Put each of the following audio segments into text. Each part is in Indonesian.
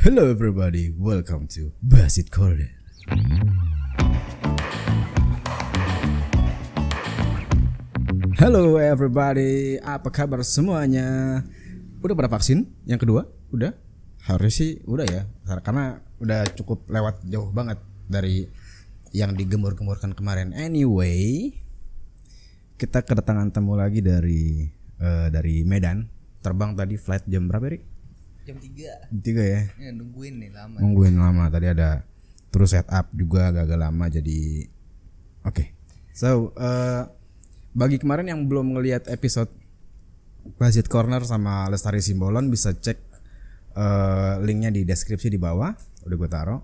Hello everybody, welcome to Basit Corner. Hello everybody, apa kabar semuanya? Udah pada vaksin? Yang kedua? Udah? Harusnya sih udah ya, karena udah cukup lewat jauh banget dari yang digemur-gemurkan kemarin. Anyway, kita kedatangan tamu lagi dari Medan. Terbang tadi flight jam berapa, Ri? Jam 3. Jam 3 ya? Ya nungguin nih lama. Nungguin lama, tadi ada terus setup juga agak lama jadi oke. So, bagi kemarin yang belum ngelihat episode Basit Corner sama Lestari Simbolon bisa cek linknya di deskripsi di bawah, udah gue taruh.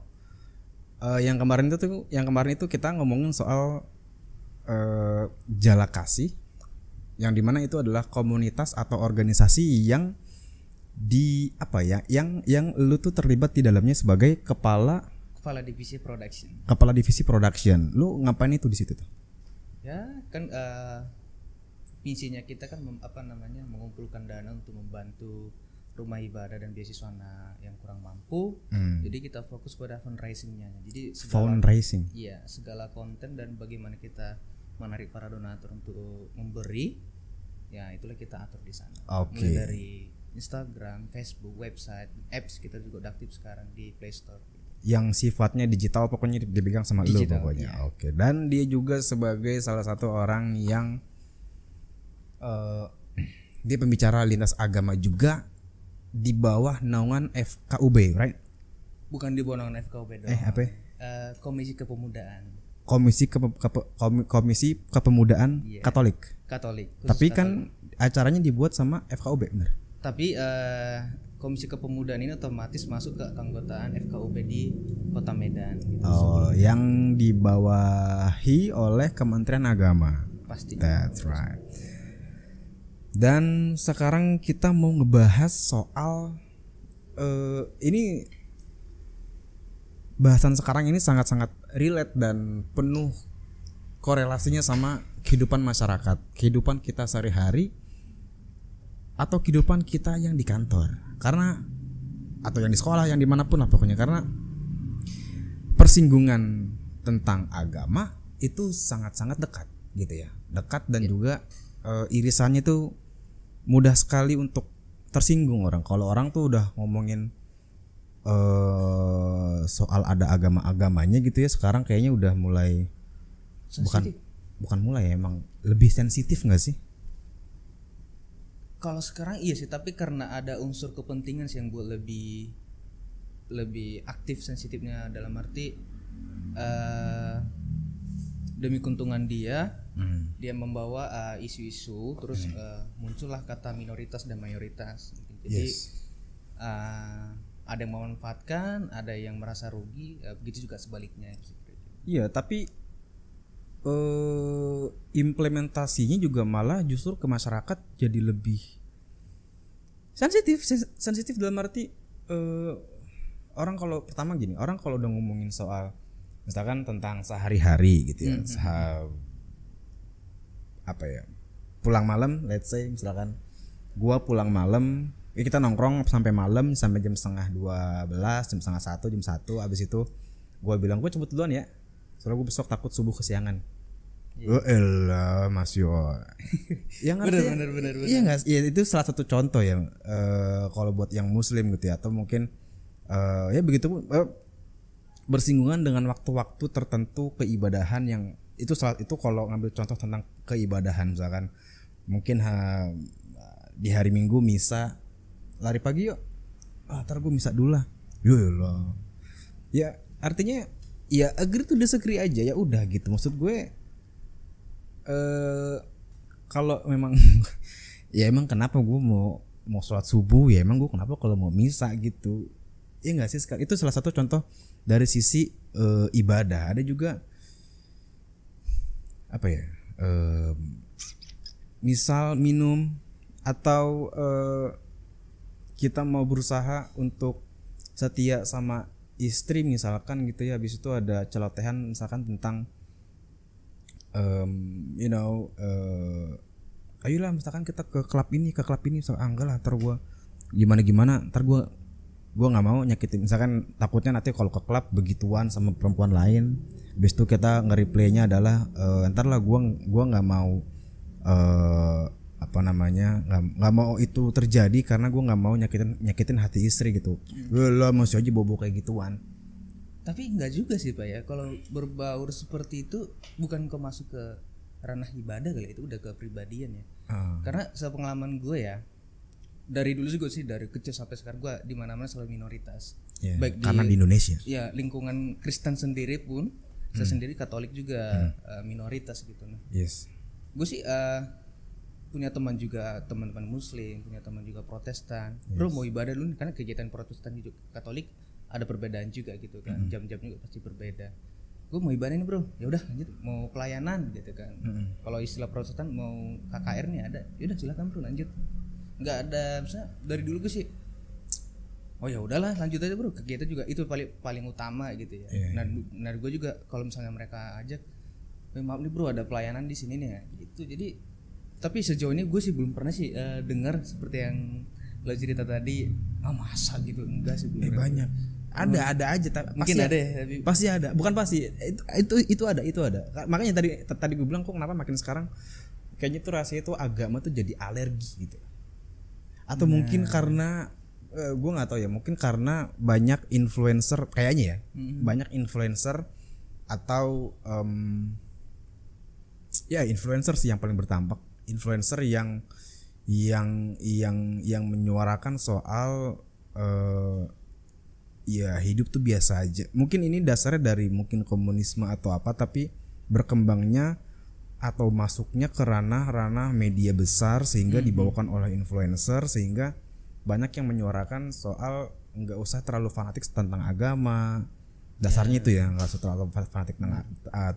Yang kemarin itu kita ngomongin soal Jala Kasih, yang dimana itu adalah komunitas atau organisasi yang yang lu tuh terlibat di dalamnya sebagai kepala divisi production. Lu ngapain itu di situ tuh? Ya kan misinya kita kan mengumpulkan dana untuk membantu rumah ibadah dan beasiswa anak yang kurang mampu. Jadi kita fokus pada fundraisingnya. Jadi Fundraising. Iya, segala konten dan bagaimana kita menarik para donatur untuk memberi. Ya, itulah kita atur di sana. Oke. Mulai dari Instagram, Facebook, website, apps kita juga udah aktif sekarang di Play Store. Yang sifatnya digital pokoknya dipegang sama lu pokoknya. Iya. Oke. Dan dia juga sebagai salah satu orang yang dia pembicara lintas agama juga di bawah naungan FKUB, right? Bukan di bawah naungan FKUB dong. Apa? Komisi Kepemudaan. Komisi Kepemudaan Katolik. Tapi kan acaranya dibuat sama FKUB, bener? Tapi Komisi Kepemudaan ini otomatis masuk ke keanggotaan FKUB di Kota Medan gitu. Oh, yang dibawahi oleh Kementerian Agama. Pasti. That's right. Dan sekarang kita mau ngebahas soal ini bahasan sekarang ini sangat-sangat relate dan penuh korelasinya sama kehidupan masyarakat, kehidupan kita sehari-hari atau kehidupan kita yang di kantor, karena atau yang di sekolah, yang dimanapun lah pokoknya, karena persinggungan tentang agama itu sangat-sangat dekat gitu ya, dekat dan juga irisannya tuh mudah sekali untuk tersinggung orang. Kalau orang tuh udah ngomongin soal ada agama-agamanya gitu ya, sekarang kayaknya udah mulai sensitif. bukan mulai ya, emang lebih sensitif nggak sih? Kalau sekarang iya sih, tapi karena ada unsur kepentingan sih yang buat lebih aktif sensitifnya, dalam arti demi keuntungan dia membawa isu-isu, terus muncullah kata minoritas dan mayoritas. Jadi ada yang memanfaatkan, ada yang merasa rugi, begitu juga sebaliknya. Iya, tapi implementasinya juga malah justru ke masyarakat jadi lebih sensitif dalam arti orang kalau udah ngomongin soal misalkan tentang sehari-hari gitu ya, pulang malam, let's say misalkan gua pulang malam, kita nongkrong sampai malam, sampai jam 11:30, jam 11:30, jam 1, abis itu gua bilang gua cabut duluan ya, soalnya gua besok takut subuh kesiangan. Elah Mas Yo. Yang benar. Iya nggak? Iya, itu salah satu contoh ya. Kalau buat yang Muslim gitu ya, atau mungkin ya begitu bersinggungan dengan waktu-waktu tertentu keibadahan yang itu kalau ngambil contoh tentang keibadahan, misalkan mungkin di hari Minggu misa, lari pagi yuk. Ntar gue misa dulu lah. Yolah. Ya artinya ya agree to disagree aja, ya udah gitu. Maksud gue kalau memang ya emang kenapa gue mau sholat subuh, ya emang gue kenapa kalau mau misa gitu, ya nggak sih? Itu salah satu contoh dari sisi ibadah. Ada juga misal minum atau kita mau berusaha untuk setia sama istri misalkan gitu ya, habis itu ada celotehan misalkan tentang ayolah misalkan kita ke klub ini, enggak lah, ntar gue gimana, ntar gue gue nggak mau nyakitin, misalkan takutnya nanti kalau ke klub begituan sama perempuan lain, habis itu kita nge-replaynya adalah ntar lah gue nggak mau apa namanya, nggak mau itu terjadi karena gue nggak mau nyakitin hati istri gitu. Lo masih aja bobo kayak gituan. Tapi enggak juga sih Pak ya, kalau berbaur seperti itu bukan masuk ke ranah ibadah kali, itu udah ke pribadian ya. Karena sepengalaman gue ya, dari dulu juga sih, dari kecil sampai sekarang gue di mana-mana selalu minoritas. Baik karena di Indonesia. Ya lingkungan Kristen sendiri pun, saya sendiri Katolik juga minoritas gitu. Nah, gue sih punya teman juga, teman-teman Muslim, punya teman juga Protestan. Bro mau ibadah dulu, karena kegiatan Protestan juga Katolik ada perbedaan juga gitu kan, jam-jam juga pasti berbeda. Gue mau ibadah nih bro, ya udah lanjut, mau pelayanan gitu kan. Kalau istilah Protestan mau KKR nih ada, ya udah silakan bro lanjut. Nggak ada, misalnya dari dulu gue sih, oh ya udahlah lanjut aja bro, kegiatan juga itu paling utama gitu ya. Nah gue juga kalau misalnya mereka ajak, maaf nih bro ada pelayanan di sini nih ya gitu. Jadi tapi sejauh ini gue sih belum pernah sih dengar seperti yang lo cerita tadi, masa gitu, enggak sih belum. Banyak. Ada aja, mungkin ada ya, tapi pasti ada, bukan pasti, itu ada. Makanya tadi gue bilang kok kenapa makin sekarang kayaknya tuh rasanya tuh agama tuh jadi alergi gitu. Atau mungkin karena gue nggak tahu ya, mungkin karena banyak influencer kayaknya ya, banyak influencer atau ya influencer sih yang paling bertampak, influencer yang menyuarakan soal ya hidup tuh biasa aja. Mungkin ini dasarnya dari mungkin komunisme atau apa, tapi berkembangnya atau masuknya ke ranah-ranah media besar sehingga dibawakan oleh influencer, sehingga banyak yang menyuarakan soal nggak usah terlalu fanatik tentang agama. Dasarnya itu ya, nggak usah terlalu fanatik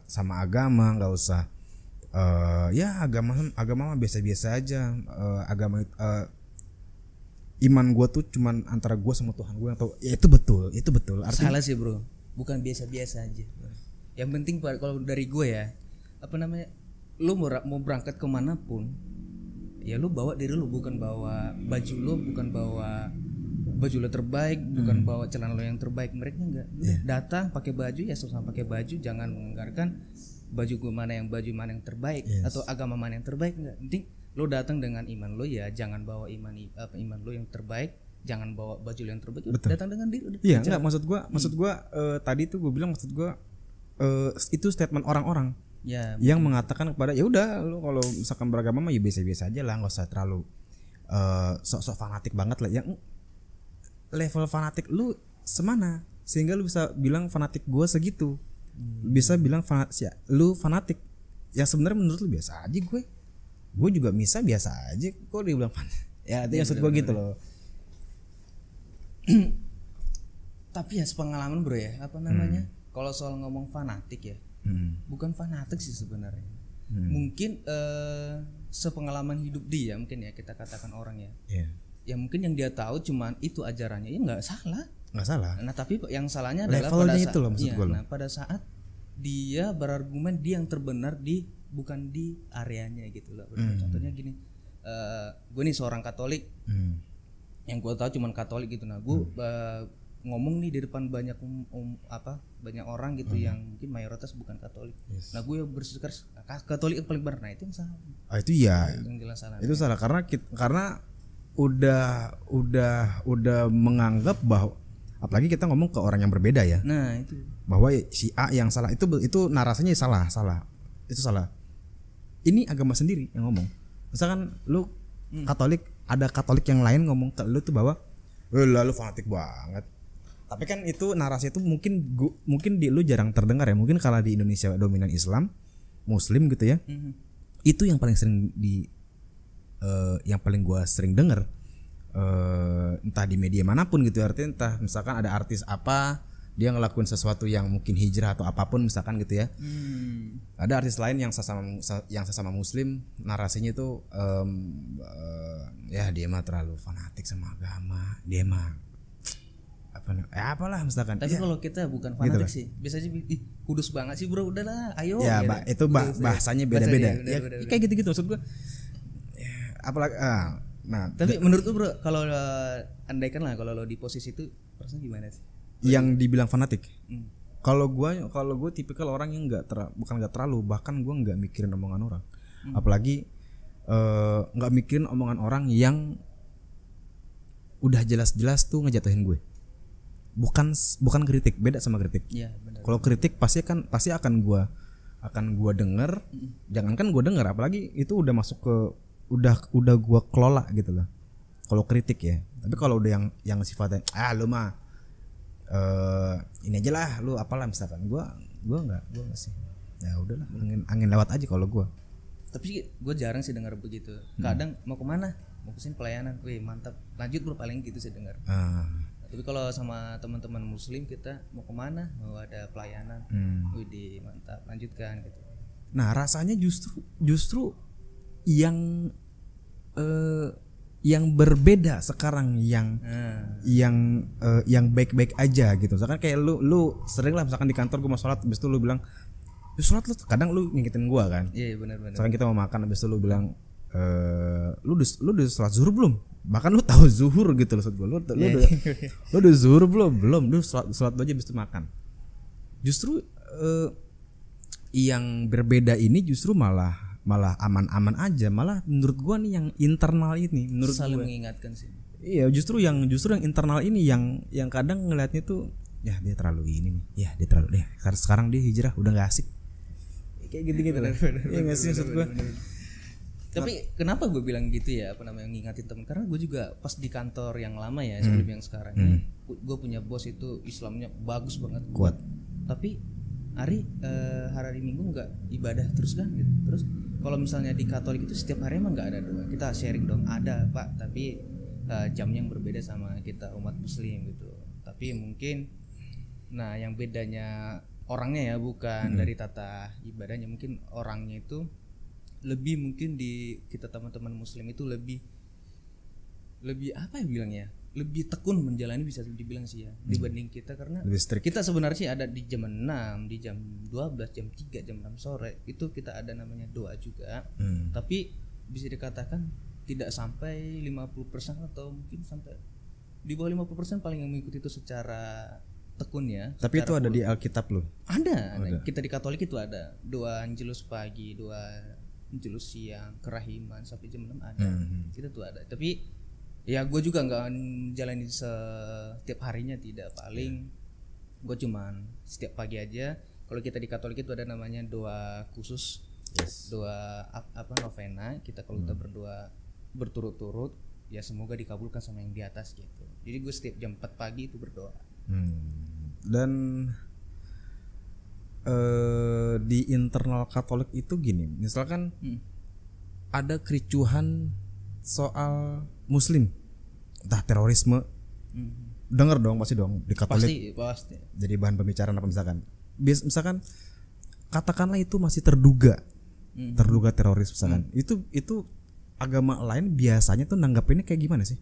sama agama, nggak usah ya agama mah biasa-biasa aja. Agama iman gue tuh cuman antara gue sama Tuhan gue, atau ya itu betul. Artinya, salah sih bro, bukan biasa-biasa aja. Yang penting kalau dari gue ya, apa namanya, lu mau berangkat kemanapun, ya lu bawa diri lu, bukan bawa baju lu, bukan bawa baju lo terbaik, bukan bawa celana lo yang terbaik. Mereka enggak, datang pakai baju ya sama pakai baju, jangan menganggarkan baju mana yang terbaik atau agama mana yang terbaik. Enggak, penting lo datang dengan iman lo, ya jangan bawa iman lo yang terbaik, jangan bawa baju lo yang terbaik. Datang dengan diri. Iya, enggak, maksud gua tadi tuh gue bilang, maksud gua itu statement orang-orang ya, yang mengatakan kepada ya udah lo kalau misalkan beragama mah ya biasa-biasa aja lah, nggak usah terlalu sok-sok fanatik banget lah. Yang level fanatik lu semana sehingga lu bisa bilang fanatik gua segitu, bisa bilang lu fanatik ya sebenarnya menurut lu biasa aja. Gue juga misa biasa aja kok dibilang fanatik ya, itu maksud gue gitu loh. Tapi ya sepengalaman bro ya, apa namanya, kalau soal ngomong fanatik ya, bukan fanatik sih sebenarnya. Mungkin sepengalaman hidup dia, mungkin ya kita katakan orang ya, ya mungkin yang dia tahu cuman itu ajarannya, ya nggak salah. Nah tapi yang salahnya adalah pada saat dia berargumen, dia yang terbenar bukan di areanya gitu loh. Contohnya gini, gue nih seorang Katolik, yang gue tahu cuman Katolik gitu. Nah gue ngomong nih di depan banyak banyak orang gitu yang mungkin mayoritas bukan Katolik. Nah gue bersikap Katolik yang paling benar. Nah itu yang salah. Itu ya. Yang jelas salah. Itu salah karena udah menganggap bahwa, apalagi kita ngomong ke orang yang berbeda ya. Nah itu. Bahwa si A yang salah, itu narasinya salah. Itu salah. Ini agama sendiri yang ngomong. Misalkan lu Katolik, ada Katolik yang lain ngomong ke lu tuh bahwa lu fanatik banget. Tapi kan itu narasi itu mungkin di lu jarang terdengar ya. Mungkin kalau di Indonesia dominan Islam, Muslim gitu ya. Itu yang paling sering yang paling gua sering dengar. Entah di media manapun gitu, artinya entah misalkan ada artis apa, dia ngelakuin sesuatu yang mungkin hijrah atau apapun misalkan gitu ya. Ada artis lain yang sesama Muslim, narasinya itu ya dia mah terlalu fanatik sama agama, dia mah apalah misalkan. Tapi kalau kita bukan fanatik gitu sih, biasanya kudus banget sih bro, udahlah ayo ya, itu bahasanya beda-beda ya, kayak gitu-gitu maksud gue ya, apalagi nah tapi menurut lu bro, kalau andaikan lah kalau lo di posisi itu, Perasaan gimana sih? Yang dibilang fanatik. Hmm. Kalau gue tipikal orang yang bukan nggak terlalu, bahkan gue nggak mikirin omongan orang. Apalagi nggak mikirin omongan orang yang udah jelas-jelas tuh ngejatuhin gue. Bukan kritik, beda sama kritik. Iya, benar. Kalau kritik pasti akan gue denger. Jangankan gue denger, apalagi itu udah masuk ke udah gue kelola gitu loh. Kalau kritik ya. Tapi kalau udah yang sifatnya lu mah ini aja lah, lu apalah misalkan, gue nggak sih. Ya udahlah, angin lewat aja kalau gue. Tapi gue jarang sih dengar begitu. Kadang mau kemana? Mau kesini pelayanan, wih mantap, lanjut bro, paling gitu sih dengar. Tapi kalau sama teman-teman muslim kita mau kemana? Mau ada pelayanan, wih mantap, lanjutkan gitu. Nah rasanya justru yang berbeda sekarang yang baik-baik aja gitu. Misalkan kayak lu sering lah misalkan di kantor gue mau sholat, habis itu lu bilang sholat, lu kadang lu ngingetin gue kan. Iya benar. Misalkan kita mau makan, habis itu lu bilang lu udah sholat zuhur belum? Bahkan lu tahu zuhur gitu loh, lu udah zuhur belum? Lu sholat aja habis itu makan. Justru yang berbeda ini justru malah aman-aman aja, malah menurut gua nih yang internal ini menurut saling gua mengingatkan sih. Iya, justru yang internal ini yang kadang ngelihatnya tuh ya dia terlalu ini nih, ya dia terlalu sekarang dia hijrah udah nggak asik kayak gitu lah. Iya nggak sih maksud gua. Tapi kenapa gue bilang gitu ya, ngingatin temen, karena gue juga pas di kantor yang lama ya sebelum yang sekarang gue punya bos itu Islamnya bagus banget, kuat. Tapi hari Minggu nggak ibadah terus kan gitu. Terus kalau misalnya di Katolik itu setiap hari emang nggak ada doa, kita sharing dong, ada pak, tapi jamnya yang berbeda sama kita umat Muslim gitu. Tapi mungkin yang bedanya orangnya ya, bukan dari tata ibadahnya, mungkin orangnya itu lebih, mungkin di kita teman-teman Muslim itu lebih apa ya bilangnya, lebih tekun menjalani, bisa dibilang sih ya, dibanding kita, karena kita sebenarnya sih ada di jam 6, di jam 12, jam 3, jam 6 sore itu kita ada namanya doa juga. Tapi bisa dikatakan tidak sampai 50% atau mungkin sampai di bawah 50% paling yang mengikuti itu secara tekun ya. Tapi itu ada di Alkitab loh. Ada. Kita di Katolik itu ada doa Angelus pagi, doa Angelus siang, kerahiman sampai jam 6 ada. Itu tuh ada. Tapi ya gue juga nggak jalanin setiap harinya, tidak, paling gue cuman setiap pagi aja. Kalau kita di Katolik itu ada namanya doa khusus, doa novena. Kita kalau kita berdoa berturut-turut ya semoga dikabulkan sama yang di atas gitu. Jadi gue setiap jam 4 pagi itu berdoa. Dan di internal Katolik itu gini, misalkan ada kericuhan soal Muslim, entah terorisme, denger dong pasti dong di Katolik. Pasti. Jadi bahan pembicaraan apa misalkan katakanlah itu masih terduga teroris misalkan. Itu agama lain biasanya tuh nanggapinnya kayak gimana sih?